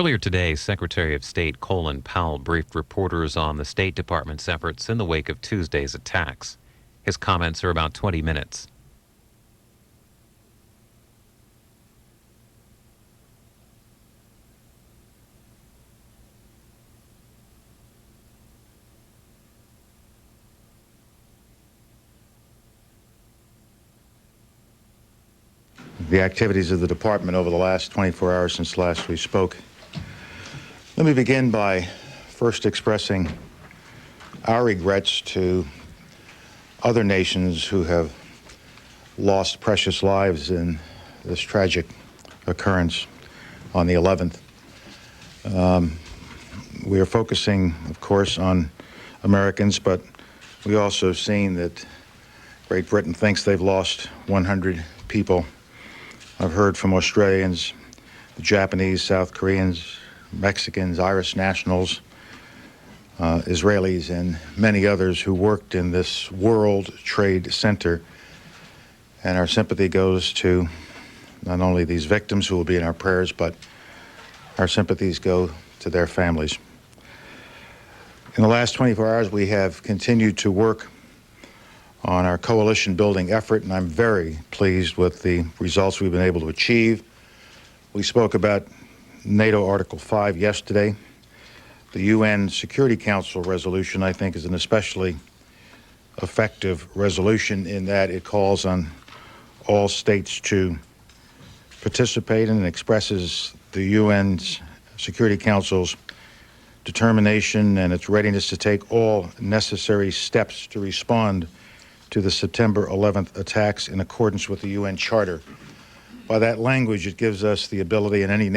Earlier today, Secretary of State Colin Powell briefed reporters on the State Department's efforts in the wake of Tuesday's attacks. His comments are about 20 minutes. The activities of the department over the last 24 hours since last we spoke. Let me begin by first expressing our regrets to other nations who have lost precious lives in this tragic occurrence on the 11th. We are focusing, of course, on Americans, but we also have seen that Great Britain thinks they've lost 100 people. I've heard from Australians, the Japanese, South Koreans, Mexicans, Irish nationals, Israelis, and many others who worked in this World Trade Center. And our sympathy goes to not only these victims who will be in our prayers, but our sympathies go to their families. In the last 24 hours, we have continued to work on our coalition building effort, and I'm very pleased with the results we've been able to achieve. We spoke about NATO Article 5 yesterday. The UN Security Council resolution, I think, is an especially effective resolution in that it calls on all states to participate in and expresses the UN's Security Council's determination and its readiness to take all necessary steps to respond to the September 11th attacks in accordance with the UN Charter. By that language, it gives us the ability in any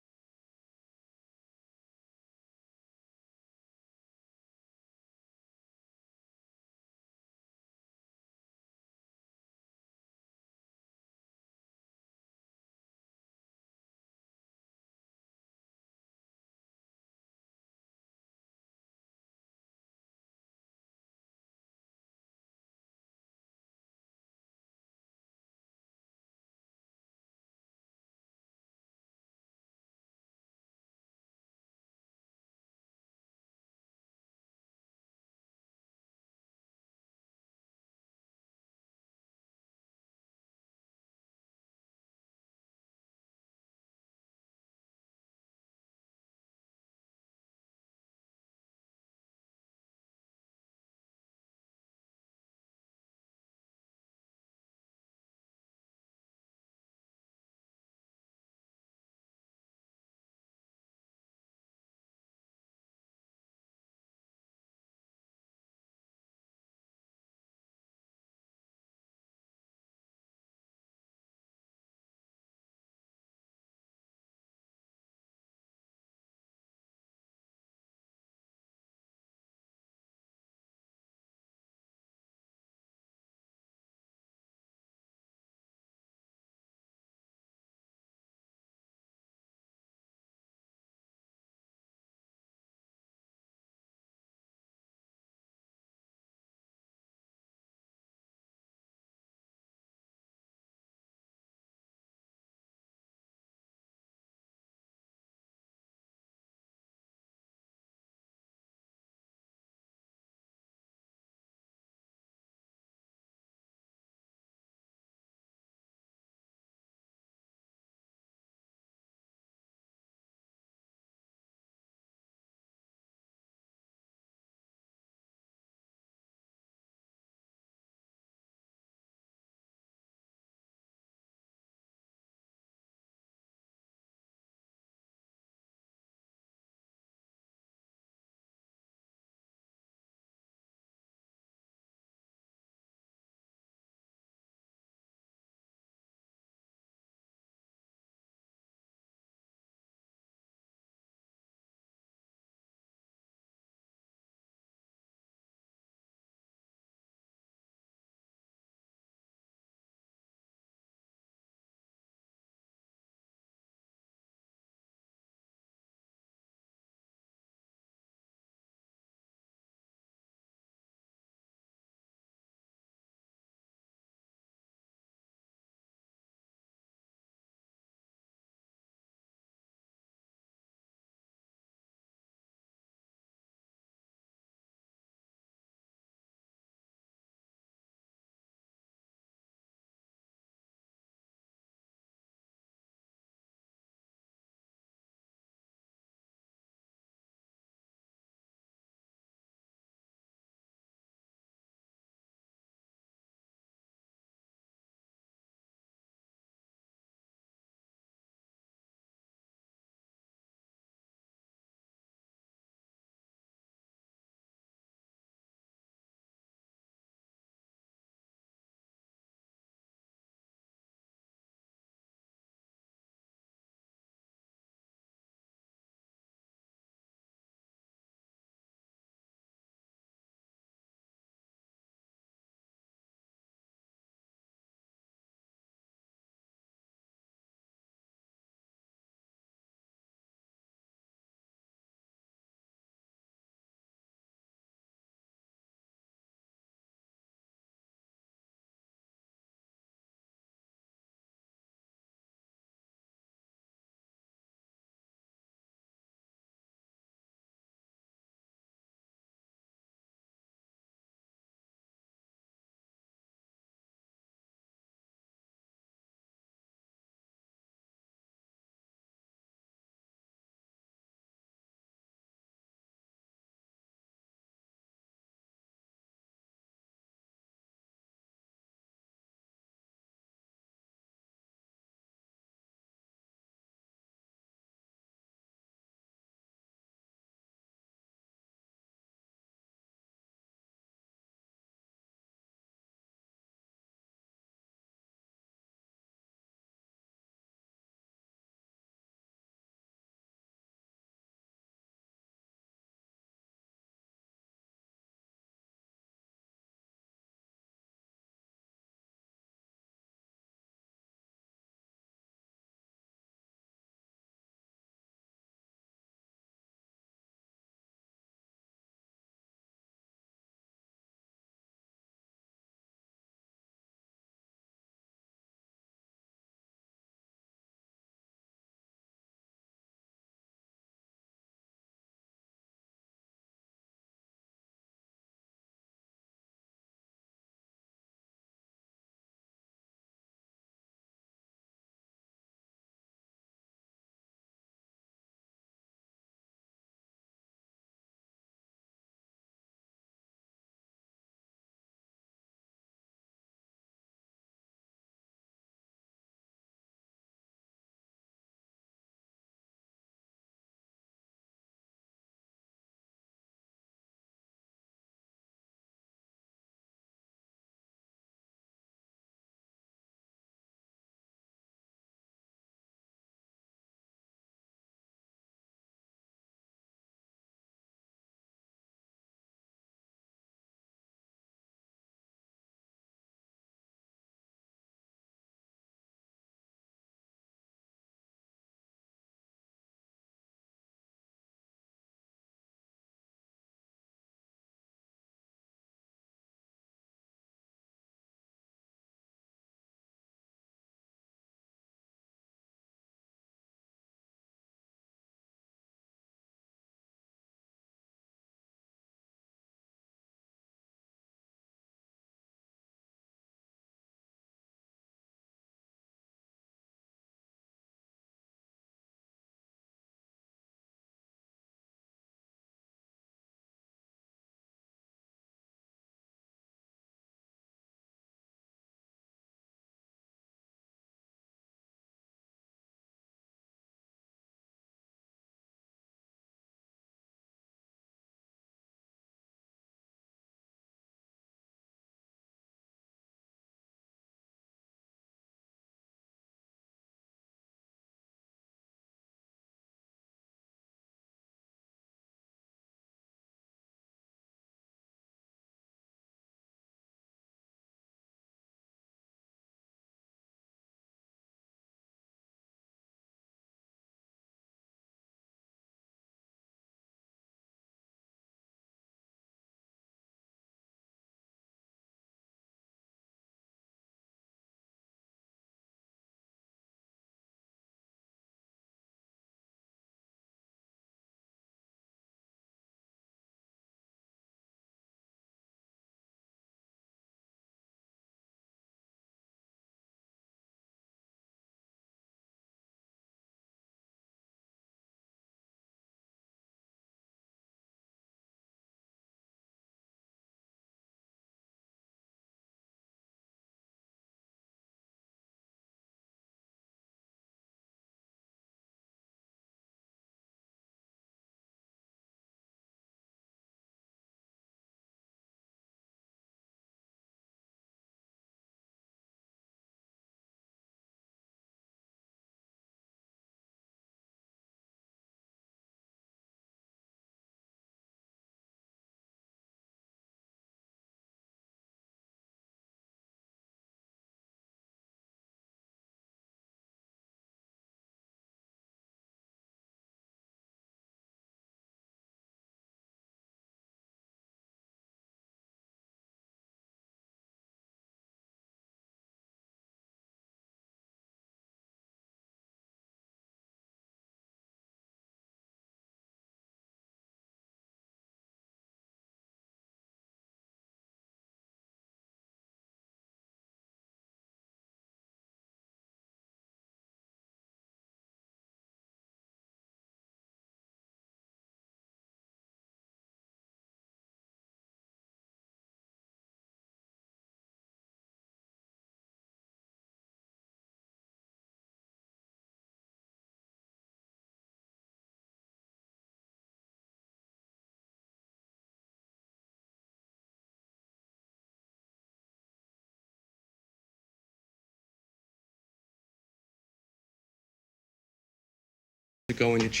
going to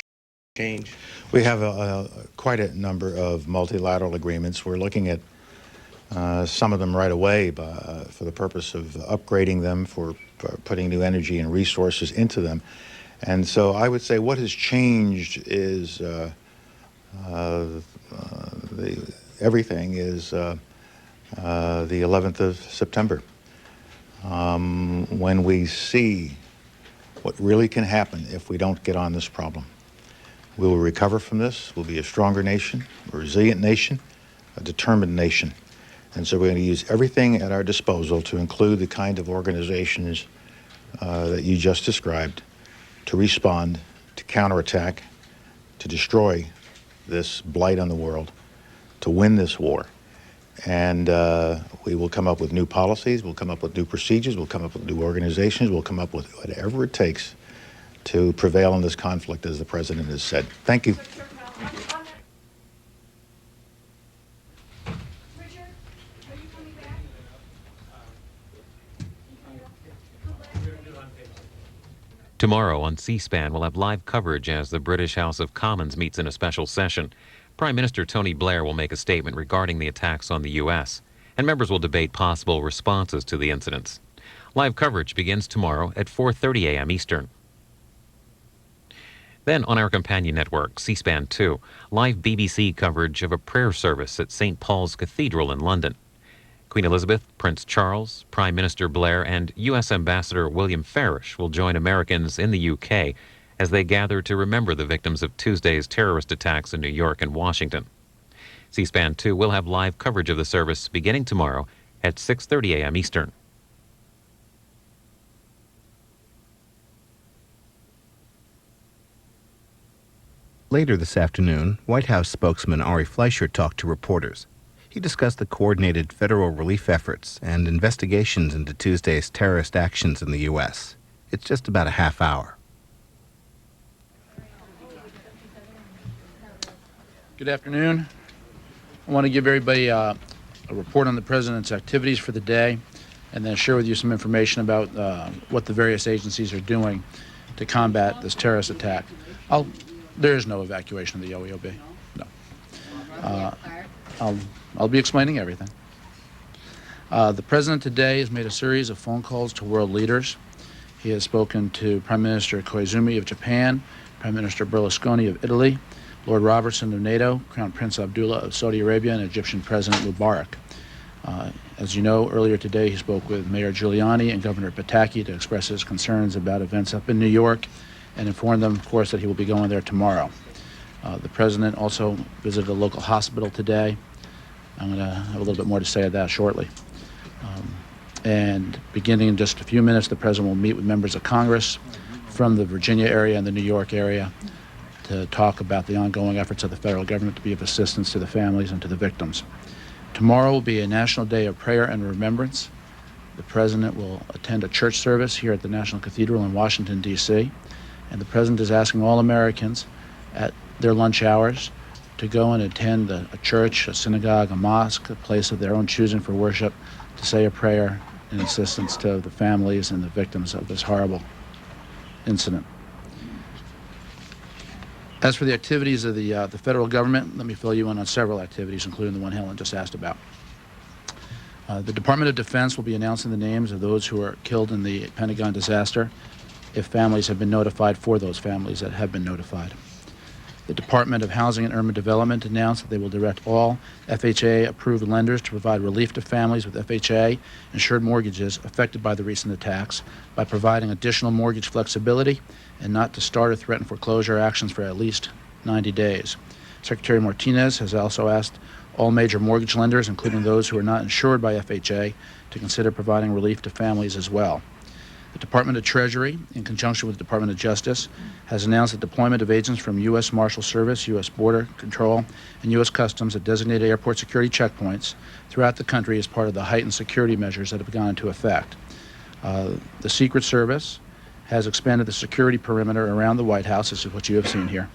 change? We have quite a number of multilateral agreements. We're looking at some of them right away for the purpose of upgrading them, for putting new energy and resources into them. And so I would say what has changed is everything is the 11th of September. When we see what really can happen if we don't get on this problem. We will recover from this. We'll be a stronger nation, a resilient nation, a determined nation. And so we're going to use everything at our disposal to include the kind of organizations that you just described to respond, to counterattack, to destroy this blight on the world, to win this war. And we will come up with new policies, we'll come up with new procedures, we'll come up with new organizations, we'll come up with whatever it takes to prevail in this conflict, as the President has said. Thank you. Tomorrow on C-SPAN, we'll have live coverage as the British House of Commons meets in a special session. Prime Minister Tony Blair will make a statement regarding the attacks on the U.S., and members will debate possible responses to the incidents. Live coverage begins tomorrow at 4:30 a.m. Eastern. Then on our companion network, C-SPAN 2, live BBC coverage of a prayer service at St. Paul's Cathedral in London. Queen Elizabeth, Prince Charles, Prime Minister Blair, and U.S. Ambassador William Farish will join Americans in the U.K. as they gather to remember the victims of Tuesday's terrorist attacks in New York and Washington. C-SPAN 2 will have live coverage of the service beginning tomorrow at 6:30 a.m. Eastern. Later this afternoon, White House spokesman Ari Fleischer talked to reporters. He discussed the coordinated federal relief efforts and investigations into Tuesday's terrorist actions in the U.S. It's just about a half hour. Good afternoon. I want to give everybody a report on the President's activities for the day and then share with you some information about what the various agencies are doing to combat this terrorist attack. There is no evacuation of the OEOB. No. I'll be explaining everything. The President today has made a series of phone calls to world leaders. He has spoken to Prime Minister Koizumi of Japan, Prime Minister Berlusconi of Italy, Lord Robertson of NATO, Crown Prince Abdullah of Saudi Arabia, and Egyptian President Mubarak. As you know, earlier today he spoke with Mayor Giuliani and Governor Pataki to express his concerns about events up in New York and inform them, of course, that he will be going there tomorrow. The President also visited a local hospital today. I'm going to have a little bit more to say of that shortly. And beginning in just a few minutes, the President will meet with members of Congress from the Virginia area and the New York area to talk about the ongoing efforts of the federal government to be of assistance to the families and to the victims. Tomorrow will be a national day of prayer and remembrance. The President will attend a church service here at the National Cathedral in Washington, D.C., and the President is asking all Americans at their lunch hours to go and attend a church, a synagogue, a mosque, a place of their own choosing for worship, to say a prayer in assistance to the families and the victims of this horrible incident. As for the activities of the federal government, let me fill you in on several activities, including the one Helen just asked about. The Department of Defense will be announcing the names of those who were killed in the Pentagon disaster, if families have been notified, for those families that have been notified. The Department of Housing and Urban Development announced that they will direct all FHA-approved lenders to provide relief to families with FHA-insured mortgages affected by the recent attacks by providing additional mortgage flexibility and not to start or threaten foreclosure actions for at least 90 days. Secretary Martinez has also asked all major mortgage lenders, including those who are not insured by FHA, to consider providing relief to families as well. The Department of Treasury, in conjunction with the Department of Justice, has announced the deployment of agents from U.S. Marshal Service, U.S. Border Control, and U.S. Customs at designated airport security checkpoints throughout the country as part of the heightened security measures that have gone into effect. The Secret Service has expanded the security perimeter around the White House, this is what you have seen here,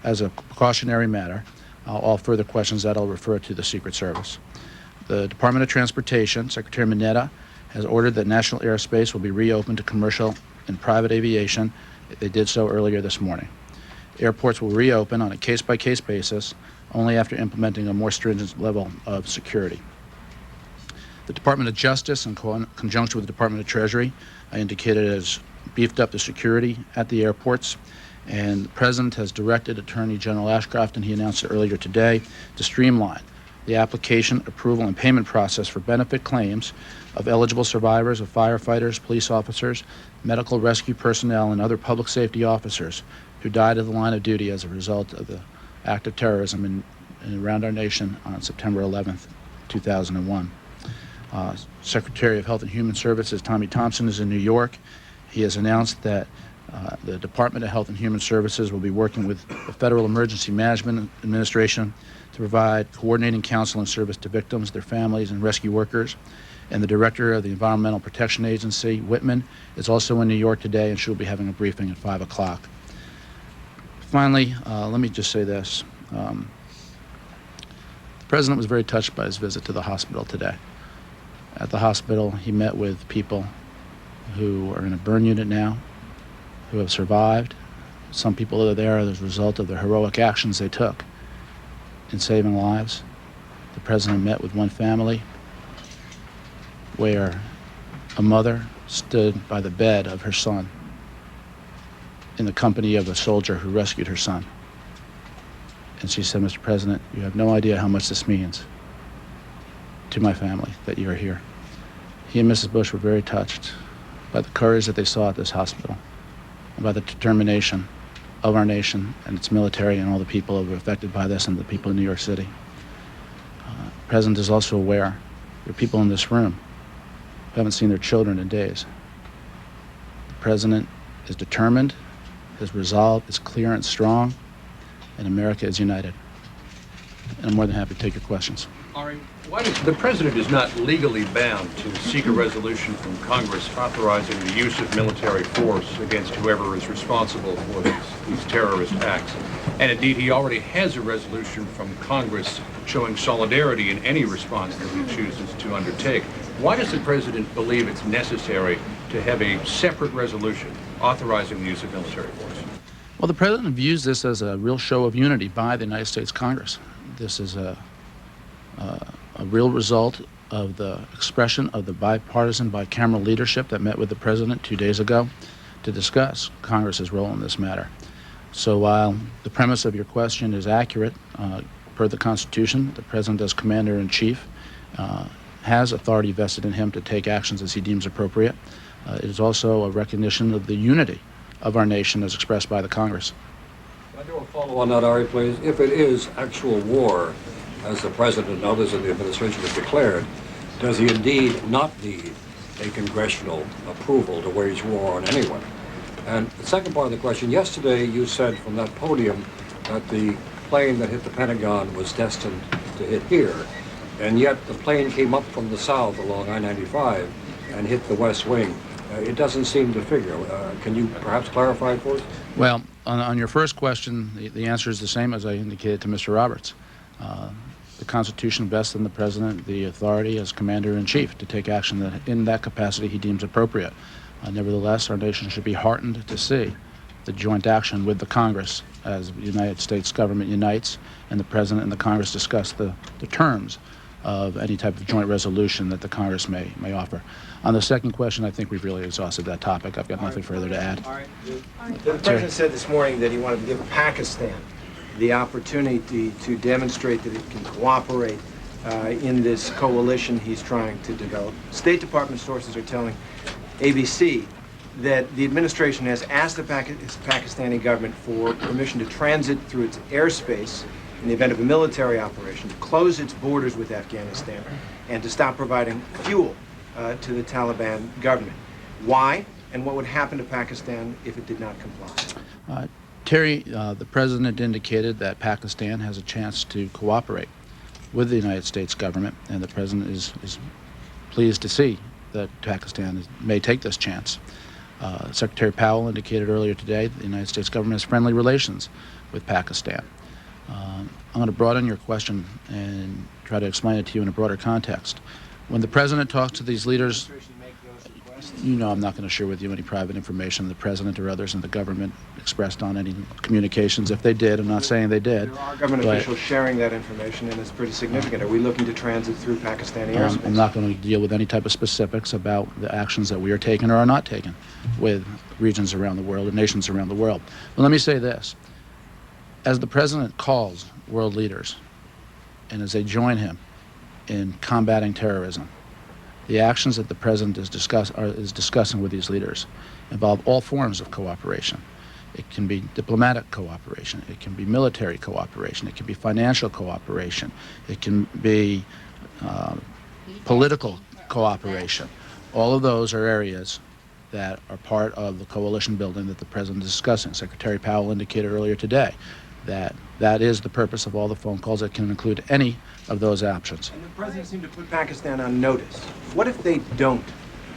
as a precautionary matter. All further questions that I'll refer to the Secret Service. The Department of Transportation, Secretary Mineta, has ordered that national airspace will be reopened to commercial and private aviation. They did so earlier this morning. Airports will reopen on a case-by-case basis only after implementing a more stringent level of security. The Department of Justice, in conjunction with the Department of Treasury, indicated has beefed up the security at the airports, and the President has directed Attorney General Ashcroft, and he announced it earlier today, to streamline the application, approval, and payment process for benefit claims of eligible survivors of firefighters, police officers, medical rescue personnel, and other public safety officers who died in the line of duty as a result of the act of terrorism in around our nation on September 11th, 2001. Secretary of Health and Human Services Tommy Thompson is in New York. He has announced that the Department of Health and Human Services will be working with the Federal Emergency Management Administration to provide coordinating counsel and service to victims, their families, and rescue workers. And the Director of the Environmental Protection Agency, Whitman, is also in New York today, and she'll be having a briefing at 5 o'clock. Finally, let me just say this. The President was very touched by his visit to the hospital today. At the hospital, he met with people who are in a burn unit now, who have survived. Some people are there as a result of the heroic actions they took in saving lives. The President met with one family where a mother stood by the bed of her son in the company of a soldier who rescued her son. And she said, "Mr. President, you have no idea how much this means to my family that you're here." He and Mrs. Bush were very touched by the courage that they saw at this hospital and by the determination of our nation and its military and all the people who are affected by this and the people in New York City. The President is also aware there are people in this room who haven't seen their children in days. The President is determined, his resolve is clear and strong, and America is united. And I'm more than happy to take your questions. Ari, the President is not legally bound to seek a resolution from Congress authorizing the use of military force against whoever is responsible for these terrorist acts. And indeed, he already has a resolution from Congress showing solidarity in any response that he chooses to undertake. Why does the President believe it's necessary to have a separate resolution authorizing the use of military force? Well, the President views this as a real show of unity by the United States Congress. This is a real result of the expression of the bipartisan, bicameral leadership that met with the President 2 days ago to discuss Congress's role in this matter. So while the premise of your question is accurate, per the Constitution, the President as Commander-in-Chief has authority vested in him to take actions as he deems appropriate. It is also a recognition of the unity of our nation as expressed by the Congress. Can I do a follow on that, Ari, please? If it is actual war, as the President and others in the administration have declared, does he indeed not need a congressional approval to wage war on anyone? And the second part of the question, yesterday you said from that podium that the plane that hit the Pentagon was destined to hit here, and yet the plane came up from the south along I-95 and hit the West Wing. It doesn't seem to figure. Can you perhaps clarify it for us? Well, on your first question, the answer is the same as I indicated to Mr. Roberts. The Constitution vests in the President the authority as Commander-in-Chief to take action that in that capacity he deems appropriate. Nevertheless, our nation should be heartened to see the joint action with the Congress as the United States government unites and the President and the Congress discuss the terms of any type of joint resolution that the Congress may offer. On the second question, I think we've really exhausted that topic. I've got nothing further to add. The President said this morning that he wanted to give Pakistan the opportunity to demonstrate that it can cooperate in this coalition he's trying to develop. State Department sources are telling ABC that the administration has asked the Pakistani government for permission to transit through its airspace in the event of a military operation, to close its borders with Afghanistan, and to stop providing fuel to the Taliban government. Why, and what would happen to Pakistan if it did not comply? Terry, the President indicated that Pakistan has a chance to cooperate with the United States government, and the President is pleased to see that Pakistan may take this chance. Secretary Powell indicated earlier today that the United States government has friendly relations with Pakistan. I'm going to broaden your question and try to explain it to you in a broader context. When the President talks to these leaders, You know I'm not going to share with you any private information the president or others in the government expressed on any communications. If they did, I'm not saying they did. There are government officials sharing that information, and it's pretty significant. Are we looking to transit through Pakistani airspace? I'm not going to deal with any type of specifics about the actions that we are taking or are not taking with regions around the world and nations around the world. But let me say this. As the president calls world leaders and as they join him in combating terrorism, the actions that the president is discussing with these leaders involve all forms of cooperation. It can be diplomatic cooperation. It can be military cooperation. It can be financial cooperation. It can be political cooperation. All of those are areas that are part of the coalition building that the president is discussing. Secretary Powell indicated earlier today that that is the purpose of all the phone calls that can include any of those options. And the president seemed to put Pakistan on notice. What if they don't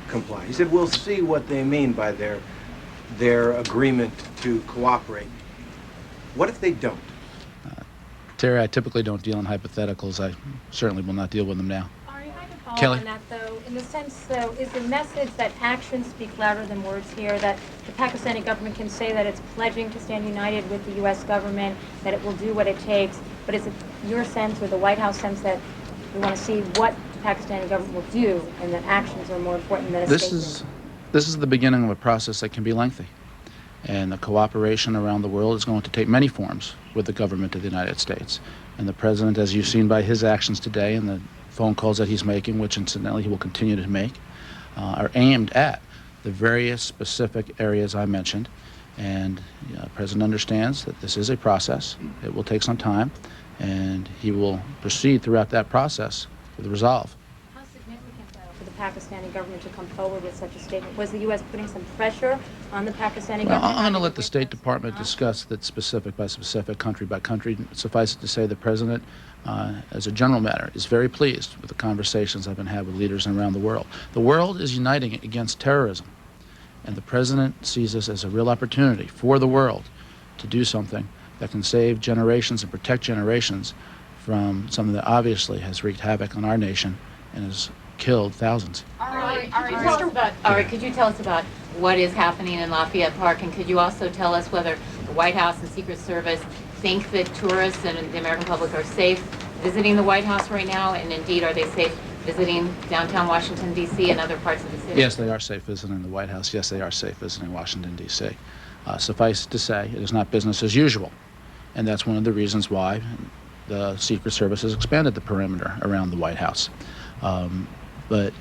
comply? He said, we'll see what they mean by their agreement to cooperate. What if they don't? Terry, I typically don't deal in hypotheticals. I certainly will not deal with them now. Ari, I could follow Kelly? on that, though, in the sense, though, is the message that actions speak louder than words here, that the Pakistani government can say that it's pledging to stand united with the U.S. government, that it will do what it takes, but is it your sense or the White House sense that we want to see what the Pakistani government will do and that actions are more important than a statement? This is the beginning of a process that can be lengthy. And the cooperation around the world is going to take many forms with the government of the United States. And the president, as you've seen by his actions today and the phone calls that he's making, which incidentally he will continue to make, are aimed at the various specific areas I mentioned. And the president understands that this is a process. It will take some time, and he will proceed throughout that process with resolve. How significant, though, for the Pakistani government to come forward with such a statement? Was the U.S. putting some pressure on the Pakistani government? I'm going to let the State Department discuss that specific by specific, country by country. Suffice it to say, the president, as a general matter, is very pleased with the conversations I've been having with leaders around the world. The world is uniting against terrorism, and the president sees this as a real opportunity for the world to do something that can save generations and protect generations from something that obviously has wreaked havoc on our nation and has killed thousands. Ari, could you tell us about what is happening in Lafayette Park, and could you also tell us whether the White House and Secret Service think that tourists and the American public are safe visiting the White House right now, and indeed are they safe visiting downtown Washington, D.C. and other parts of the city? Yes, they are safe visiting the White House. Yes, they are safe visiting Washington, D.C. Suffice to say, it is not business as usual, and that's one of the reasons why the Secret Service has expanded the perimeter around the White House. But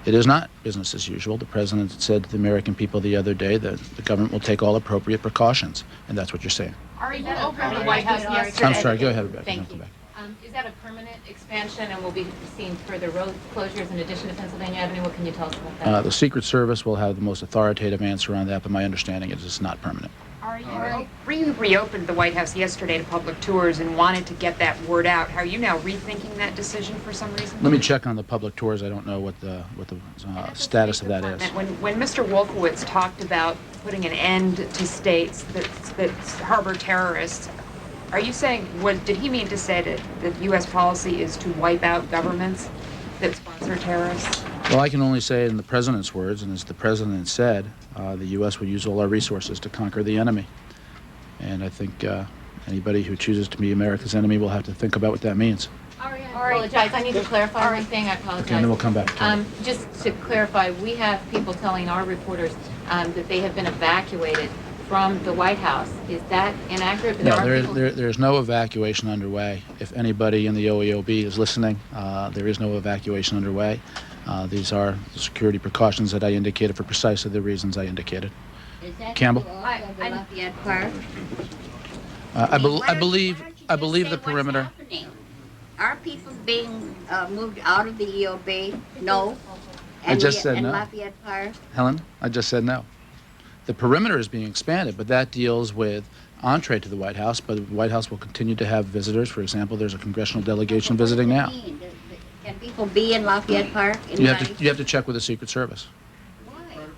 it is not business as usual. The president said to the American people the other day that the government will take all appropriate precautions, and that's what you're saying. Ari, you opened the White House yesterday. I'm sorry, go ahead, Rebecca. Thank Come you. back. Is that a permanent expansion, and we'll be seeing further road closures in addition to Pennsylvania Avenue? What can you tell us about that? The Secret Service will have the most authoritative answer on that, but my understanding is it's not permanent. You reopened the White House yesterday to public tours and wanted to get that word out. How are you now rethinking that decision for some reason? Let me check on the public tours. I don't know what the status of that is. When Mr. Wolfowitz talked about putting an end to states that harbor terrorists, are you saying, did he mean to say that U.S. policy is to wipe out governments that sponsor terrorists? Well, I can only say in the president's words, and as the president said, the U.S. will use all our resources to conquer the enemy. And I think anybody who chooses to be America's enemy will have to think about what that means. Ari, I apologize. I need to clarify one thing. I apologize. And then we'll come back to it. Just to clarify, we have people telling our reporters that they have been evacuated from the White House. Is that inaccurate? No, there's no evacuation underway. If anybody in the OEOB is listening, there is no evacuation underway. These are the security precautions that I indicated for precisely the reasons I indicated. Campbell? I believe the perimeter. Are people being moved out of the EOB? No. I just said no. Lafayette Park? Helen, I just said no. The perimeter is being expanded, but that deals with entree to the White House, but the White House will continue to have visitors. For example, there's a congressional delegation visiting now. Can people be in Lafayette Park? You have to check with the Secret Service.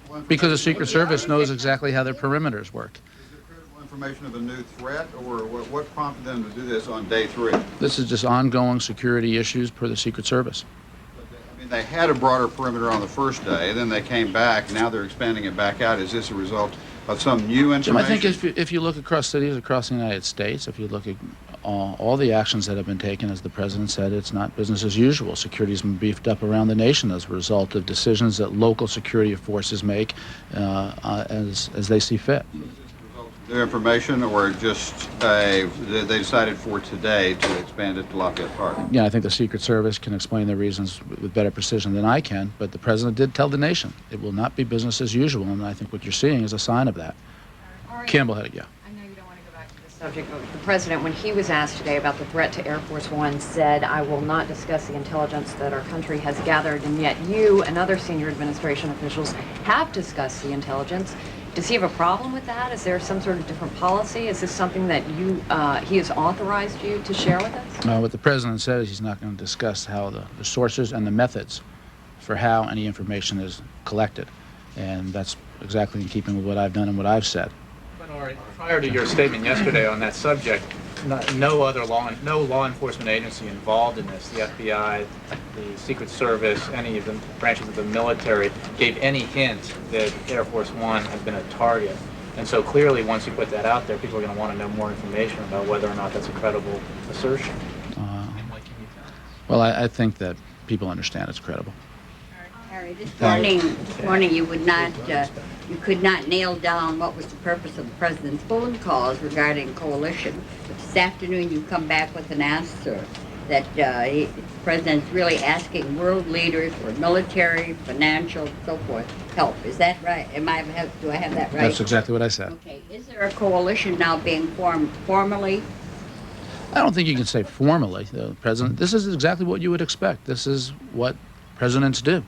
Why? Because the Secret Service knows exactly how their perimeters work. Is it critical information of a new threat, or what prompted them to do this on day 3? This is just ongoing security issues per the Secret Service. I mean, They had a broader perimeter on the first day, then they came back, now they're expanding it back out. Is this a result of some new information? Jim, I think if you look across cities across the United States, if you look at all the actions that have been taken, as the president said, it's not business as usual. Security's been beefed up around the nation as a result of decisions that local security forces make as they see fit. New information, or just they decided for today to expand it to Lafayette Park? Yeah, I think the Secret Service can explain their reasons with better precision than I can, but the president did tell the nation it will not be business as usual, and I think what you're seeing is a sign of that. Campbell had it, yeah. I know you don't want to go back to the subject, but the president, when he was asked today about the threat to Air Force One, said, "I will not discuss the intelligence that our country has gathered," and yet you and other senior administration officials have discussed the intelligence. Does he have a problem with that? Is there some sort of different policy? Is this something that he has authorized you to share with us? What the president said is he's not going to discuss how the sources and the methods for how any information is collected, and that's exactly in keeping with what I've done and what I've said. But Ari, prior to your statement yesterday on that subject, no law enforcement agency involved in this, the FBI, the Secret Service, any of the branches of the military, gave any hint that Air Force One had been a target. And so clearly, once you put that out there, people are going to want to know more information about whether or not that's a credible assertion. Well, I think that people understand it's credible. Harry, this morning you could not nail down what was the purpose of the president's phone calls regarding coalition. But this afternoon you come back with an answer that the president's really asking world leaders for military, financial, so forth, help. Is that right? Do I have that right? That's exactly what I said. Okay. Is there a coalition now being formed formally? I don't think you can say formally, the president. This is exactly what you would expect. This is what presidents do.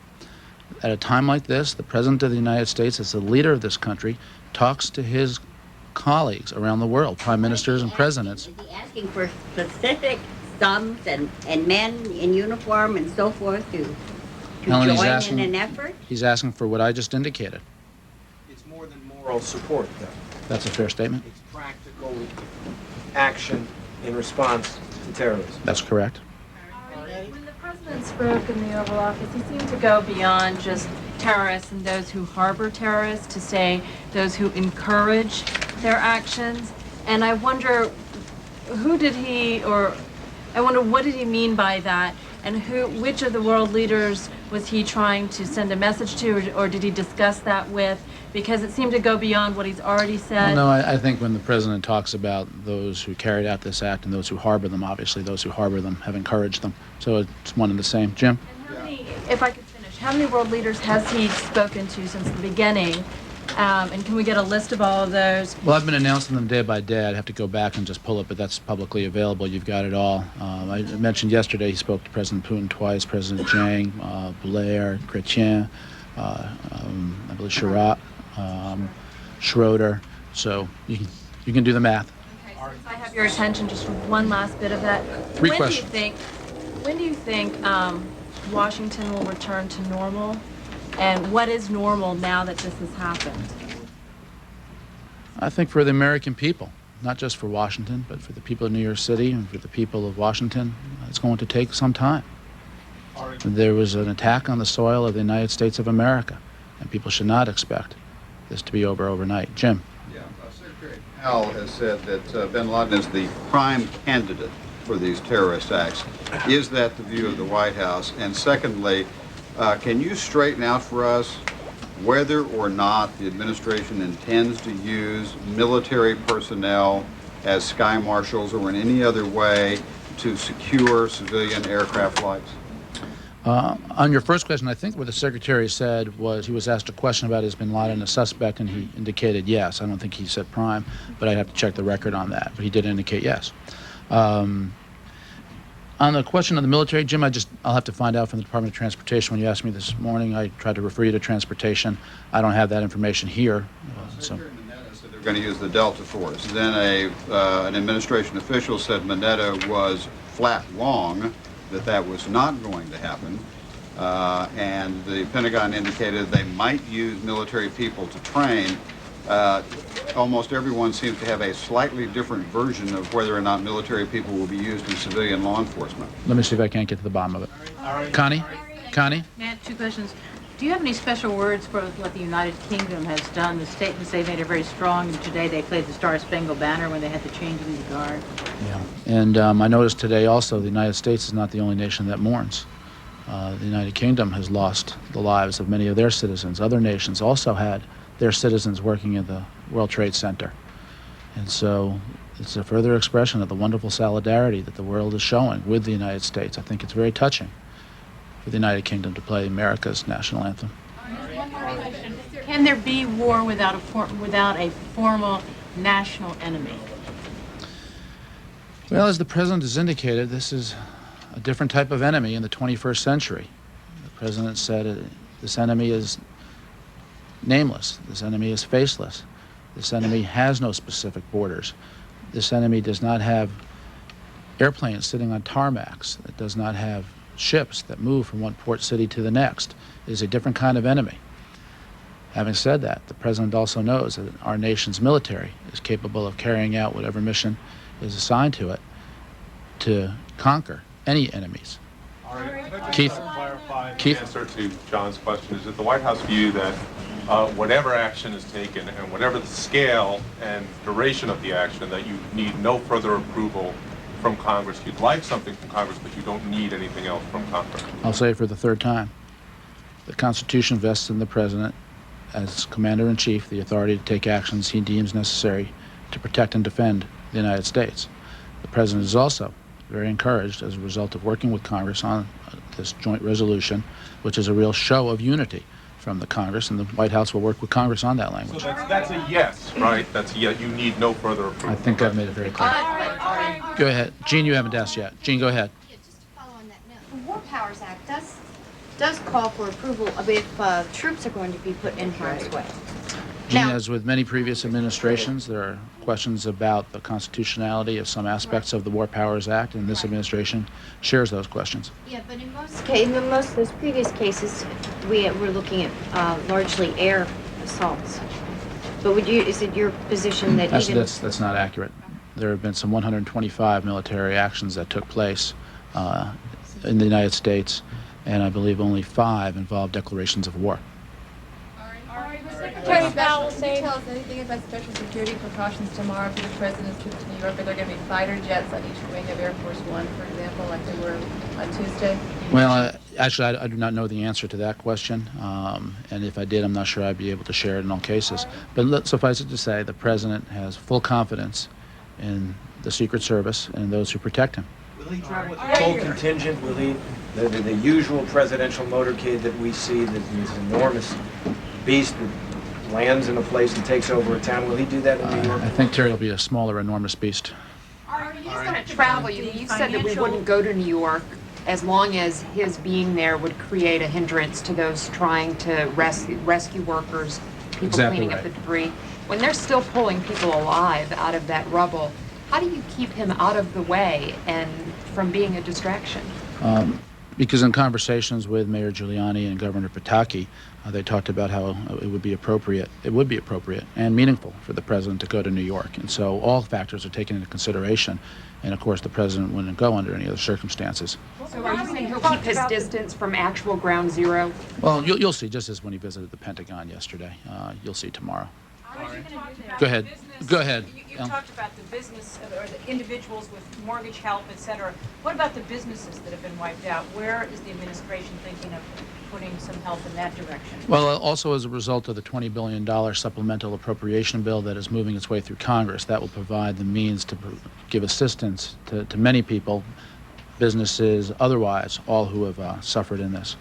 At a time like this, the President of the United States, as the leader of this country, talks to his colleagues around the world, prime ministers and presidents. Is he asking for specific sums and men in uniform and so forth to join in an effort? He's asking for what I just indicated. It's more than moral support, though. That's a fair statement. It's practical action in response to terrorism. That's correct. When the president spoke in the Oval Office, he seemed to go beyond just terrorists and those who harbor terrorists to say those who encourage their actions. And I wonder, what did he mean by that? And which of the world leaders was he trying to send a message to, or did he discuss that with? Because it seemed to go beyond what he's already said. Well, no, I think when the president talks about those who carried out this act and those who harbor them, obviously those who harbor them have encouraged them. So it's one and the same. Jim? And how many, if I could finish, how many world leaders has he spoken to since the beginning? And can we get a list of all of those? Well, I've been announcing them day by day. I'd have to go back and just pull it, but that's publicly available. You've got it all. I mentioned yesterday he spoke to President Putin twice, President Jiang, Blair, Chrétien, I believe Chirac, Schroeder. So you can do the math. Okay, so if I have your attention just for one last bit of that. Three questions. When do you think Washington will return to normal? And what is normal now that this has happened? I think for the American people, not just for Washington, but for the people of New York City and for the people of Washington, it's going to take some time. There was an attack on the soil of the United States of America, and people should not expect this to be over overnight. Jim? Yeah, Secretary Powell has said that bin Laden is the prime candidate for these terrorist acts. Is that the view of the White House? And secondly, can you straighten out for us whether or not the administration intends to use military personnel as sky marshals or in any other way to secure civilian aircraft flights? On your first question, I think what the Secretary said was he was asked a question about is bin Laden a suspect, and he indicated yes. I don't think he said prime, but I'd have to check the record on that. But he did indicate yes. On the question of the military, Jim, I'll have to find out from the Department of Transportation. When you asked me this morning, I tried to refer you to transportation. I don't have that information here. Secretary Mineta said they're going to use the Delta Force. Then an administration official said Mineta was flat wrong, that was not going to happen. And the Pentagon indicated they might use military people to train. Almost everyone seems to have a slightly different version of whether or not military people will be used in civilian law enforcement. Let me see if I can't get to the bottom of it. Connie? Connie? Matt, two questions. Do you have any special words for what the United Kingdom has done? The statements they made are very strong, and today they played the Star Spangled Banner when they had the changing of the guard. Yeah. And I noticed today also the United States is not the only nation that mourns. The United Kingdom has lost the lives of many of their citizens. Other nations also had their citizens working in the World Trade Center. And so it's a further expression of the wonderful solidarity that the world is showing with the United States. I think it's very touching for the United Kingdom to play America's national anthem. Can there be war without a formal national enemy? Well, as the President has indicated, this is a different type of enemy in the 21st century. The President said this enemy is nameless. This enemy is faceless. This enemy has no specific borders. This enemy does not have airplanes sitting on tarmacs. It does not have ships that move from one port city to the next. It is a different kind of enemy. Having said that, the President also knows that our nation's military is capable of carrying out whatever mission is assigned to it to conquer any enemies. Keith? Keith? The answer to John's question is that the White House view that whatever action is taken and whatever the scale and duration of the action, that you need no further approval from Congress. You'd like something from Congress, but you don't need anything else from Congress. I'll say it for the third time. The Constitution vests in the President, as Commander-in-Chief, the authority to take actions he deems necessary to protect and defend the United States. The President is also very encouraged as a result of working with Congress on this joint resolution, which is a real show of unity from the Congress, and the White House will work with Congress on that language. So that's a yes, right? That's a yes. You need no further approval. I think I've made it very clear. Go ahead. Gene, you haven't asked yet. Gene, go ahead. Yeah, just to follow on that note, the War Powers Act does call for approval of if troops are going to be put in harm's way. Gene, as with many previous administrations, there are questions about the constitutionality of some aspects of the War Powers Act, and this administration shares those questions. Yeah, but in most of those previous cases, we're looking at largely air assaults. But is it your position that Actually, that's not accurate. There have been some 125 military actions that took place in the United States, and I believe only 5 involved declarations of war. Can you tell us anything about special security precautions tomorrow for the President's trip to New York? Are there going to be fighter jets on each wing of Air Force One, for example, like there were on Tuesday? Well, actually, I do not know the answer to that question, and if I did, I'm not sure I'd be able to share it in all cases. But suffice it to say, the President has full confidence in the Secret Service and those who protect him. Will he travel with a full contingent? Will he, the usual presidential motorcade that we see, this enormous beast that lands in a place and takes over a town, will he do that in New York? I think Terry will be a smaller, enormous beast. He's going to travel. You said that we wouldn't go to New York as long as his being there would create a hindrance to those trying to rescue workers, people cleaning up the debris. When they're still pulling people alive out of that rubble, how do you keep him out of the way and from being a distraction? Because in conversations with Mayor Giuliani and Governor Pataki, they talked about how it would be appropriate and meaningful for the President to go to New York. And so all factors are taken into consideration. And of course, the President wouldn't go under any other circumstances. So are you saying he'll keep his distance from actual ground zero? Well, you'll see, just as when he visited the Pentagon yesterday. You'll see tomorrow. Go ahead. Go ahead. You talked about the business or the individuals with mortgage help, et cetera. What about the businesses that have been wiped out? Where is the administration thinking of putting some help in that direction? Well, also as a result of the $20 billion supplemental appropriation bill that is moving its way through Congress, that will provide the means to give assistance to many people, businesses, otherwise, all who have suffered in this.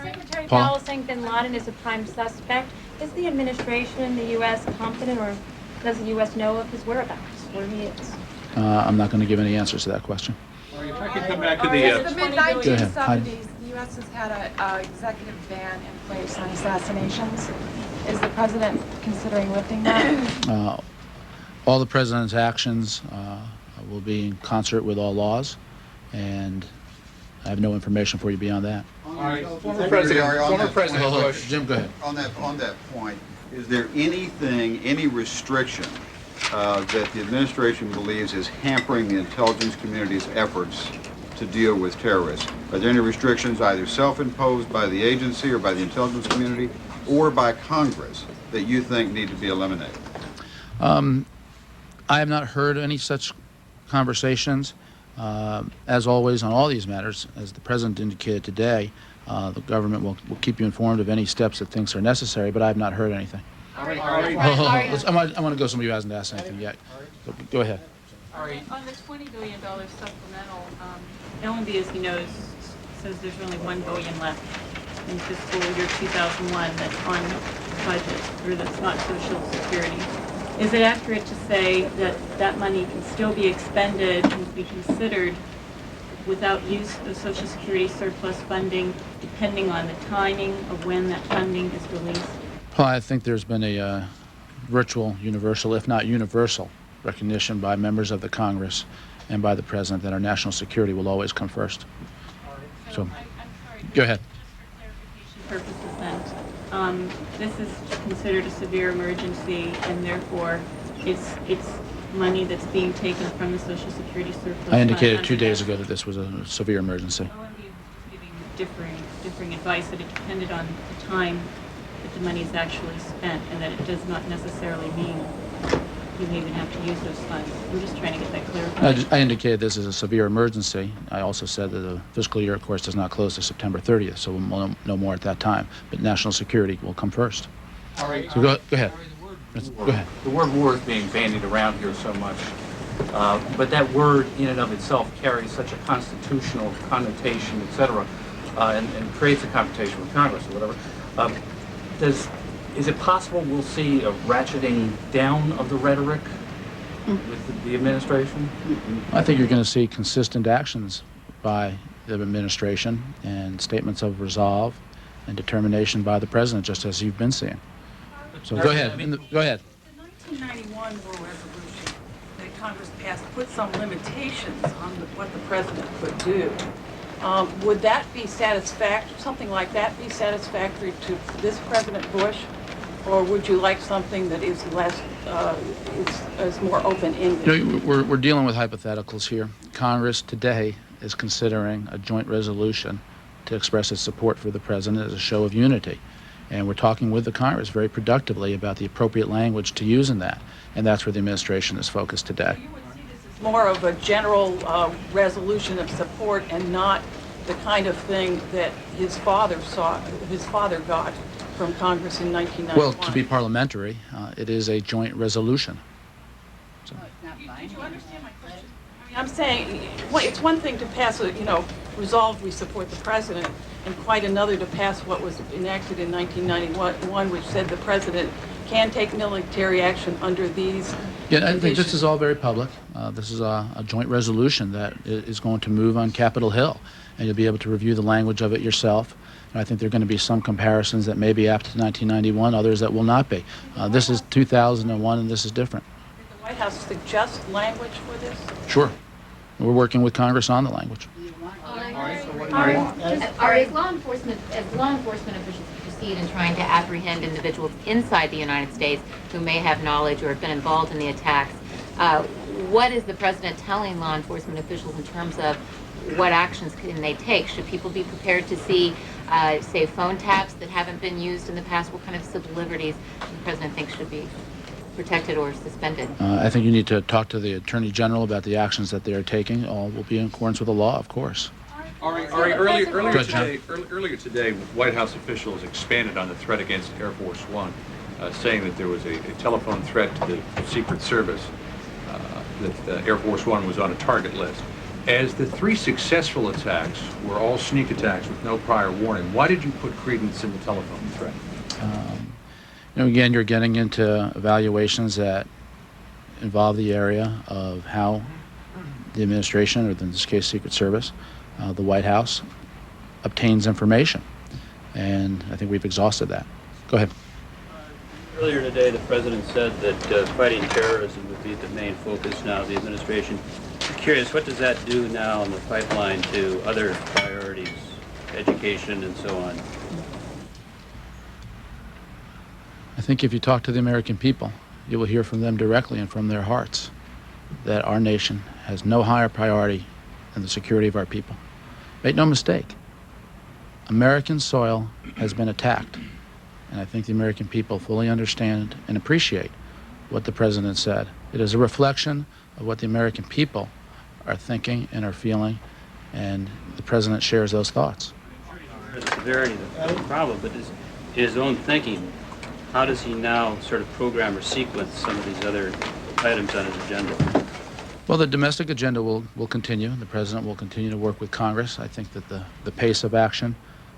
Secretary Paul? Powell saying bin Laden is a prime suspect. Is the administration, the U.S., confident, or does the U.S. know of his whereabouts, where he is? I'm not going to give any answers to that question. If I could come back to In the the... mid-1970s, the U.S. has had an executive ban in place on assassinations. Is the President considering lifting that? All the President's actions will be in concert with all laws, and I have no information for you beyond that. Former President Bush. Jim, go ahead. On that point, is there any restriction that the administration believes is hampering the intelligence community's efforts to deal with terrorists? Are there any restrictions either self-imposed by the agency or by the intelligence community or by Congress that you think need to be eliminated? I have not heard any such conversations. As always on all these matters, as the President indicated today, the government will keep you informed of any steps it thinks are necessary, but I have not heard anything. Ari, I want to go somebody who hasn't asked anything yet. Go ahead. Ari, on the $20 billion supplemental, LNB, as he knows, says there's only $1 billion left in fiscal year 2001 that's on budget, or that's not Social Security. Is it accurate to say that that money can still be expended and be considered without use of Social Security surplus funding, depending on the timing of when that funding is released? Well, I think there's been a virtual, universal, if not universal, recognition by members of the Congress and by the President that our national security will always come first. So, go ahead. Purposes then, this is considered a severe emergency, and therefore it's money that's being taken from the Social Security surplus. I indicated 2 days ago that this was a severe emergency. Differing advice that it depended on the time that the money is actually spent, and that it does not necessarily mean you even have to use those funds. I'm just trying to get that clarified. I indicated this is a severe emergency. I also said that the fiscal year, of course, does not close to September 30th, so we'll know more at that time. But national security will come first. Ari, so go ahead. Go ahead. The word war is being bandied around here so much, but that word in and of itself carries such a constitutional connotation, et cetera, and creates a confrontation with Congress or whatever. Is it possible we'll see a ratcheting down of the rhetoric with the administration? I think you're going to see consistent actions by the administration and statements of resolve and determination by the President, just as you've been seeing. So go ahead. Go ahead. The 1991 war resolution that Congress passed put some limitations on what the President could do. Would that be satisfactory, something like that be satisfactory to this President Bush? Or would you like something that is less, is more open-ended? You know, we're dealing with hypotheticals here. Congress today is considering a joint resolution to express its support for the President as a show of unity. And we're talking with the Congress very productively about the appropriate language to use in that. And that's where the administration is focused today. You would see this as more of a general resolution of support and not the kind of thing that his father got from Congress in 1991. Well, to be parliamentary, it is a joint resolution. So. Did you understand my question? I mean, I'm saying it's one thing to pass a, resolve we support the President, and quite another to pass what was enacted in 1991, which said the President can take military action under these Yeah, I think this is all very public. This is a joint resolution that is going to move on Capitol Hill, and you'll be able to review the language of it yourself. And I think there are going to be some comparisons that may be apt to 1991, others that will not be. This is 2001, and this is different. Did the White House suggest language for this? Sure. We're working with Congress on the language. As law enforcement officials proceed in trying to apprehend individuals inside the United States who may have knowledge or have been involved in the attacks, what is the President telling law enforcement officials in terms of what actions can they take? Should people be prepared to see, say, phone taps that haven't been used in the past? What kind of civil liberties does the President think should be protected or suspended? I think you need to talk to the Attorney General about the actions that they are taking. All will be in accordance with the law, of course. Ari, earlier today, White House officials expanded on the threat against Air Force One, saying that there was a telephone threat to the Secret Service, that Air Force One was on a target list. As the 3 successful attacks were all sneak attacks with no prior warning, why did you put credence in the telephone threat? Again, you're getting into evaluations that involve the area of how the administration, or in this case, Secret Service, the White House, obtains information. And I think we've exhausted that. Go ahead. Earlier today, the President said that fighting terrorism would be the main focus now of the administration. I'm curious, what does that do now in the pipeline to other priorities, education and so on? I think if you talk to the American people, you will hear from them directly and from their hearts that our nation has no higher priority and the security of our people. Make no mistake, American soil has been attacked, and I think the American people fully understand and appreciate what the President said. It is a reflection of what the American people are thinking and are feeling, and the President shares those thoughts. The severity of the problem, but his own thinking, how does he now sort of program or sequence some of these other items on his agenda? Well, the domestic agenda will continue. The President will continue to work with Congress. I think that the pace of action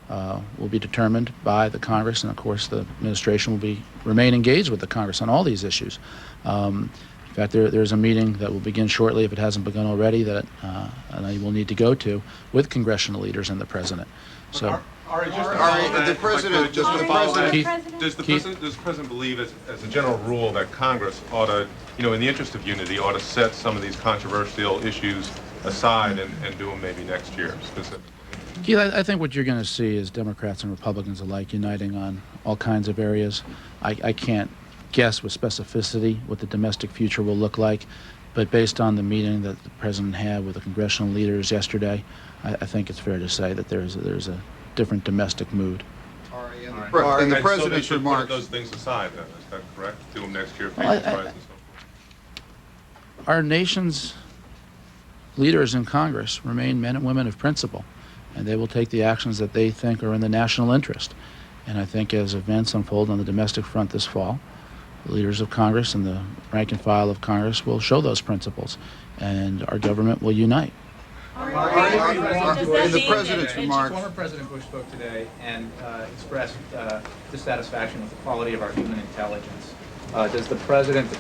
will be determined by the Congress, and of course the administration will remain engaged with the Congress on all these issues. In fact, there's a meeting that will begin shortly, if it hasn't begun already, that I will need to go to with congressional leaders and the President. So. Ari, just the President, does the Keith? President believe, as a general rule, that Congress ought to, in the interest of unity, ought to set some of these controversial issues aside and do them maybe next year specifically? Keith, I think what you're going to see is Democrats and Republicans alike uniting on all kinds of areas. I can't guess with specificity what the domestic future will look like, but based on the meeting that the President had with the congressional leaders yesterday, I think it's fair to say that there's a different domestic mood. And the President's remarks. Put those things aside, then, is that correct? Do them next year, Well, and so forth. Our nation's leaders in Congress remain men and women of principle, and they will take the actions that they think are in the national interest. And I think as events unfold on the domestic front this fall, the leaders of Congress and the rank and file of Congress will show those principles, and our government will unite. In the President's remarks. Former President Bush spoke today and expressed dissatisfaction with the quality of our human intelligence. Does the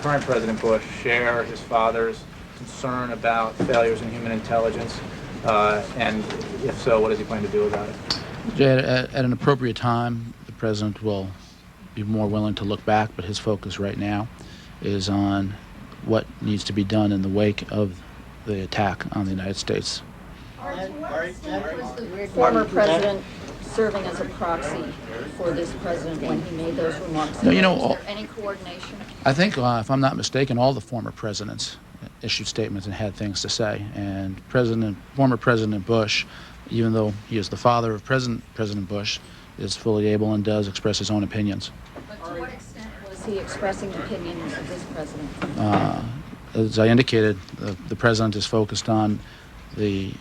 current President Bush, share his father's concern about failures in human intelligence? And if so, what does he plan to do about it? Jay, at an appropriate time, the President will be more willing to look back, but his focus right now is on what needs to be done in the wake of the attack on the United States. Was the former president serving as a proxy for this president when he made those remarks? No, Was there any coordination? I think, if I'm not mistaken, all the former presidents issued statements and had things to say. And former President Bush, even though he is the father of President Bush, is fully able and does express his own opinions. But to what extent was he expressing opinions of this president? As I indicated, the President is focused on the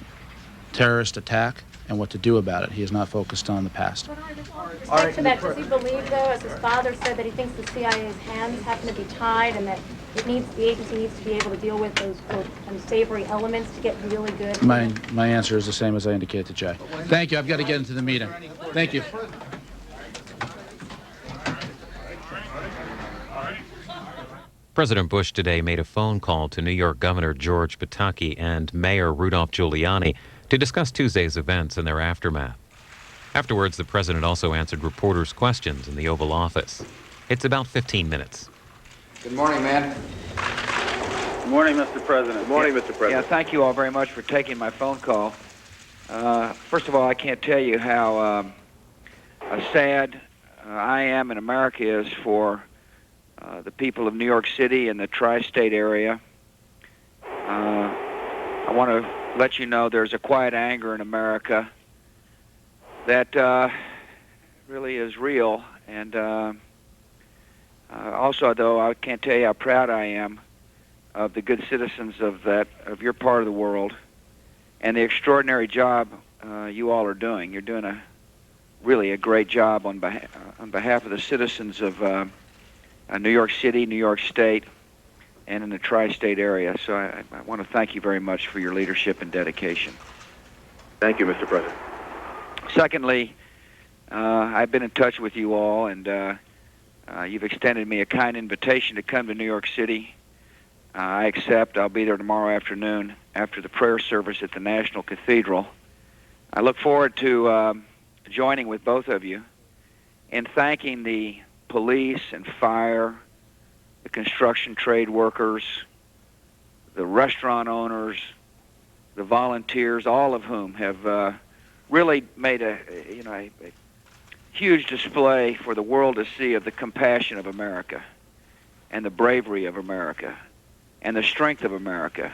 terrorist attack and what to do about it. He is not focused on the past. But with respect to that, does he believe, though, as his father said, that he thinks the CIA's hands happen to be tied and that the agency needs to be able to deal with those unsavory elements to get really good? My answer is the same as I indicated to Jay. Thank you. I've got to get into the meeting. Thank you. President Bush today made a phone call to New York Governor George Pataki and Mayor Rudolph Giuliani to discuss Tuesday's events and their aftermath. Afterwards, the president also answered reporters' questions in the Oval Office. It's about 15 minutes. Good morning, man. Good morning, Mr. President. Good morning, Mr. President. Yeah, thank you all very much for taking my phone call. First of all, I can't tell you how sad I am and America is for the people of New York City and the tri-state area. I want to let you know there's a quiet anger in America that really is real. And also, though, I can't tell you how proud I am of the good citizens of your part of the world and the extraordinary job you all are doing. You're doing really a great job on behalf of the citizens of New York City, New York State, and in the tri-state area. So I want to thank you very much for your leadership and dedication. Thank you, Mr. President. Secondly, I've been in touch with you all, and you've extended me a kind invitation to come to New York City. I accept. I'll be there tomorrow afternoon after the prayer service at the National Cathedral. I look forward to joining with both of you in thanking the police and fire, the construction trade workers, the restaurant owners, the volunteers, all of whom have really made a huge display for the world to see of the compassion of America and the bravery of America and the strength of America.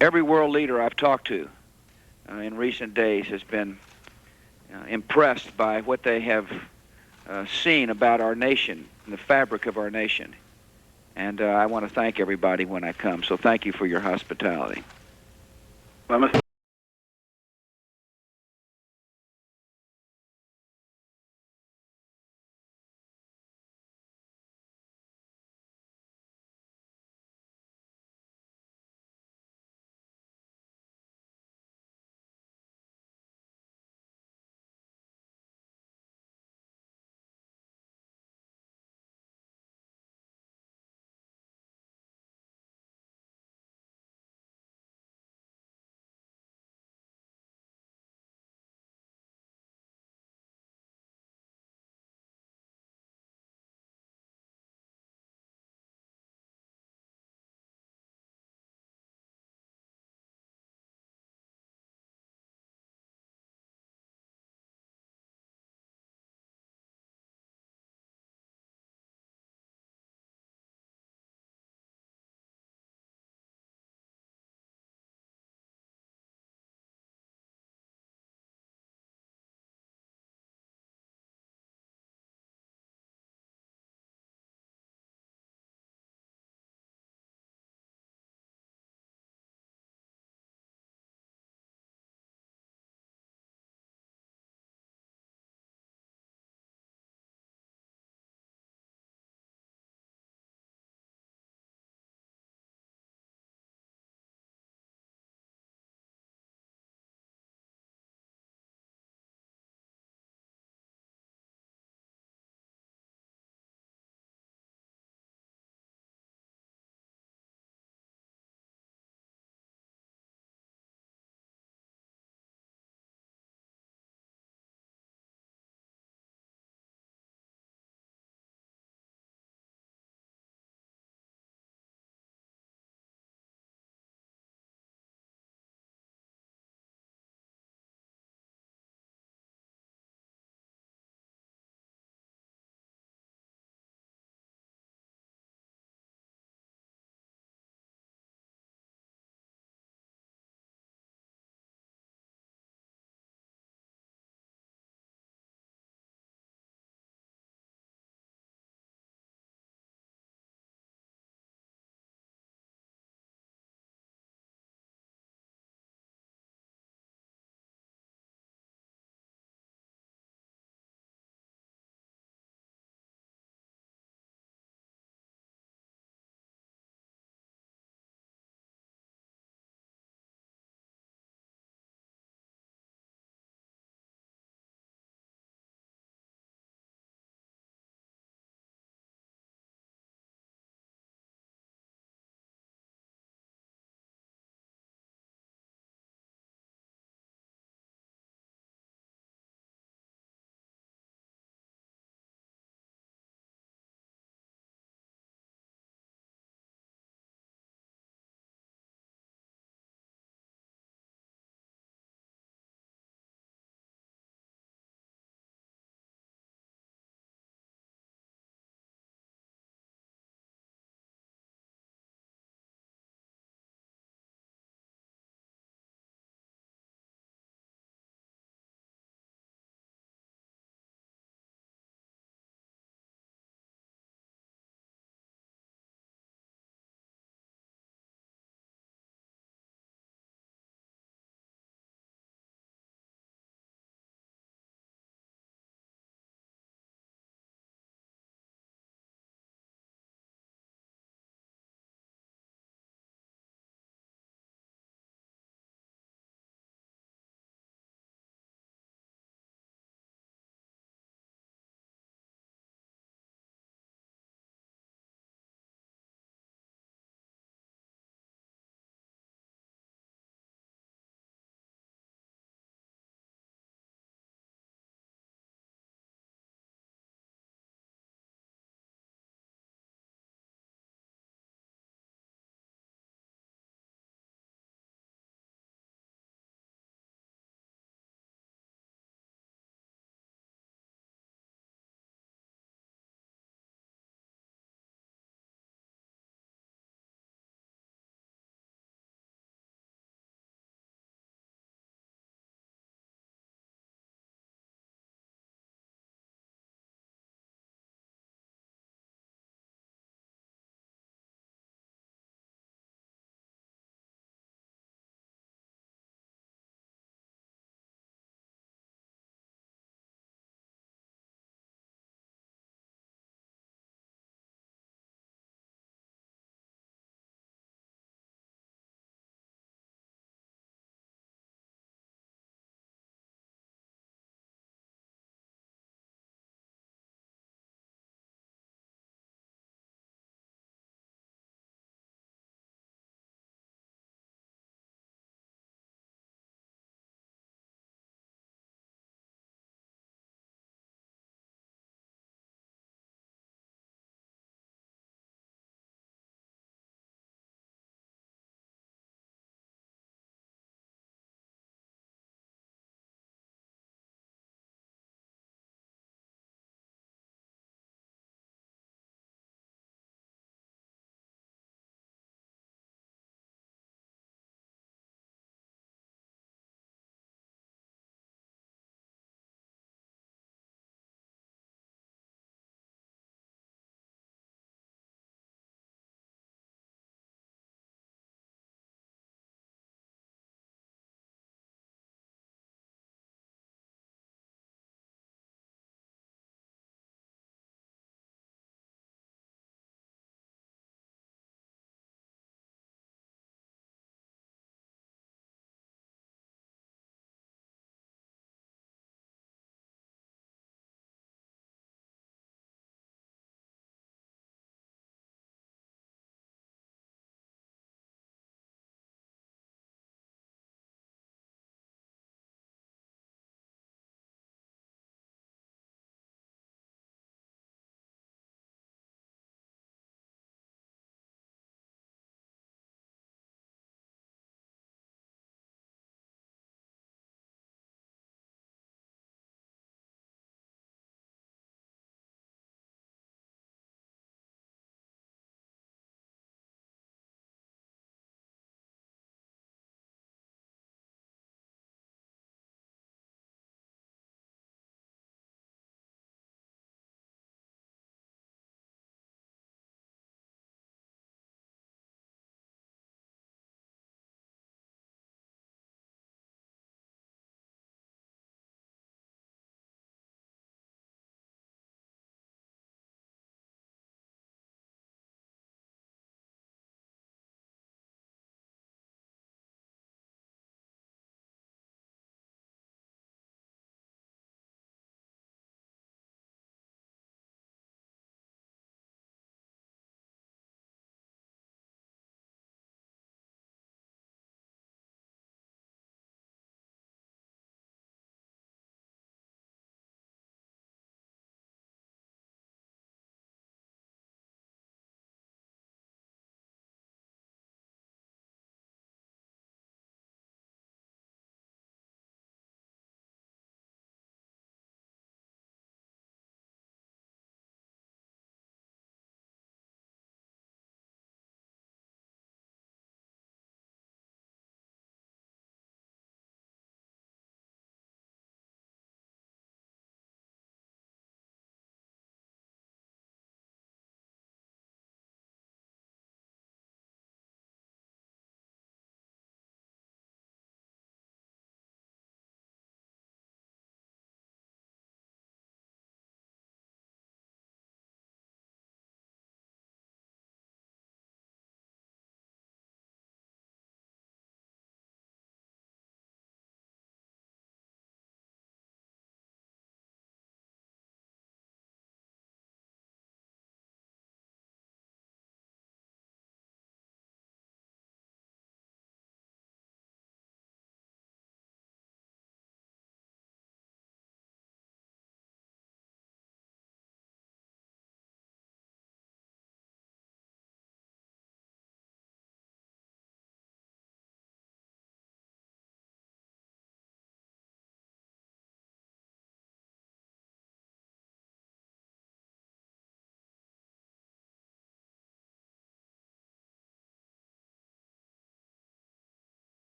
every world leader I've talked to in recent days has been impressed by what they have seen about our nation and the fabric of our nation. And I want to thank everybody when I come. So thank you for your hospitality.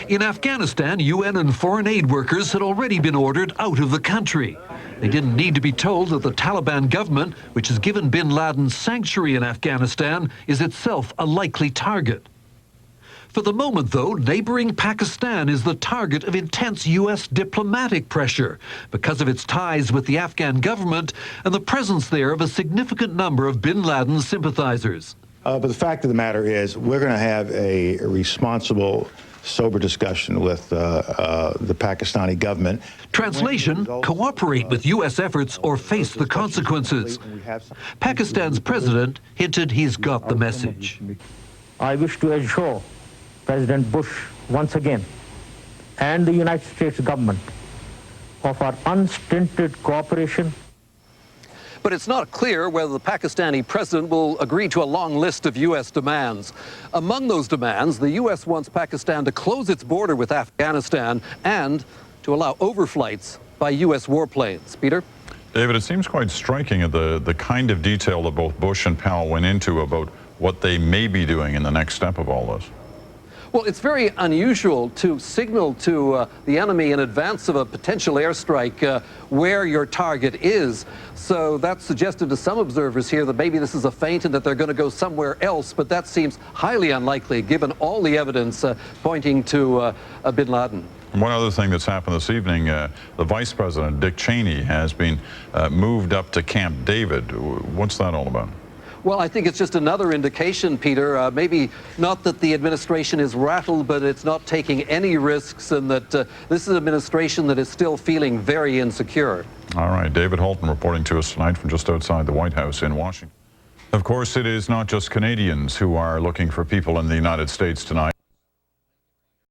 In Afghanistan, UN and foreign aid workers had already been ordered out of the country. They didn't need to be told that the Taliban government, which has given bin Laden sanctuary in Afghanistan, is itself a likely target. For the moment, though, neighboring Pakistan is the target of intense U.S. diplomatic pressure because of its ties with the Afghan government and the presence there of a significant number of bin Laden sympathizers. But the fact of the matter is, we're going to have a responsible, sober discussion with the Pakistani government. Translation: cooperate with U.S. efforts or face the consequences. Pakistan's president hinted he's got the message. I wish to assure President Bush once again and the United States government of our unstinted cooperation. But it's not clear whether the Pakistani president will agree to a long list of U.S. demands. Among those demands, the U.S. wants Pakistan to close its border with Afghanistan and to allow overflights by U.S. warplanes. Peter? David, it seems quite striking the kind of detail that both Bush and Powell went into about what they may be doing in the next step of all this. Well, it's very unusual to signal to the enemy in advance of a potential airstrike where your target is. So that suggested to some observers here that maybe this is a feint and that they're going to go somewhere else, but that seems highly unlikely given all the evidence pointing to bin Laden. One other thing that's happened this evening, the Vice President, Dick Cheney, has been moved up to Camp David. What's that all about? Well, I think it's just another indication, Peter, maybe not that the administration is rattled, but it's not taking any risks, and that this is an administration that is still feeling very insecure. All right, David Holton reporting to us tonight from just outside the White House in Washington. Of course, it is not just Canadians who are looking for people in the United States tonight.